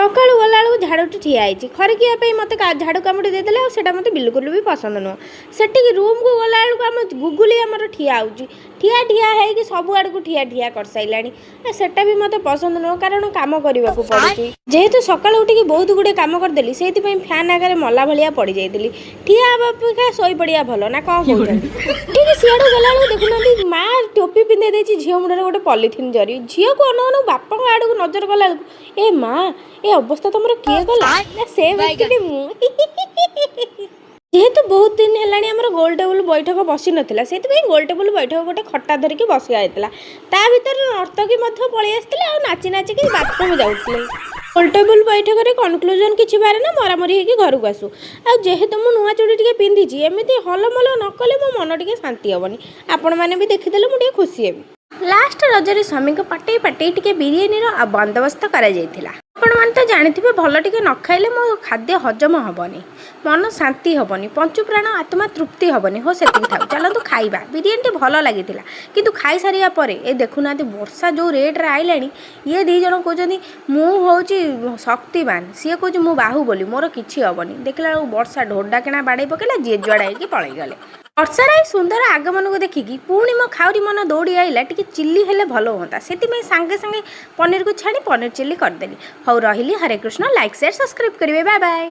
सकाळू गला बेलू झाड़ूटी ठिया खरकिया मत झाड़ू कामुटी देदेले आटा मत बिल्कुल भी पसंद नुह से रूम को गला बेलू आम गुगुली आमर ठिया होची ठिया ठिया है सब आड़ को ठिया ठिया कर सारा सेटा भी मत पसंद नुह कारण कम करने को पड़ी जेहेतु सका उठिक बहुत गुड़े कम करदेली से फैन आगे मला भाया पड़ जाइली ठिया अपेक्षा शोई पड़ा भल ना कौन कहते ठीक सियाड़ू गला देखुना माँ टोपी पिंधे देती झील मुंडे गोटे पॉलिथिन जरी झील को अनु बापा आड़ को नजर गला बेलू ए माँ ए अवस्था तुम किए गला से जेहेतु बहुत दिन है गोल टेबुल बैठक बसी नाला से गोल टेबुल बैठक गोटे खटा धरिकी बस जाता ता भर नर्तकी पलि आसते नाची नाचिक बाथरूम जाऊे गोल टेबुल बैठक में कनक्लूजन किसी बारे ना मरामरी होगी घर को आसू जेहेतु मु नुआ चूड़ी टे पिंधि एमती हलमल न कले मो मन टे शांति हेनी आपण मैंने भी देखीदे मुझे खुशी हेबी। लास्ट रजरे स्वामी को पटे पटे टे बिरियानी बंदोबस्त कर तो जानते भल टे न खाइले मो खाद्य हजम हेनी मन शांति हेनी पंचु प्राण आत्मा तृप्ति हेनी हो से था चलतु खाइबा बिरियानी भल लगी किंतु खाई सारिया पर ए देखुना वर्षा जो रेट्रे आइला ये दी जन कहते मुझे शक्तिमान सी कह मु बाहुबली मोर किसी हेनी देखला वर्षा ढोडा किना बाड़े पकेला जी जुआड़ा पलि गले वर्षार सुंदर आगमन को देखिकी पुणी मो खाऊरी मन दौड़ी आइला टी चिल्ली हेले भल हाँ से सांगे सांगे पनीर को छाड़ी पनीर चिल्ली करदेली। हौ रही हरे कृष्ण लाइक शेयर सब्सक्राइब करेंगे बाय बाय।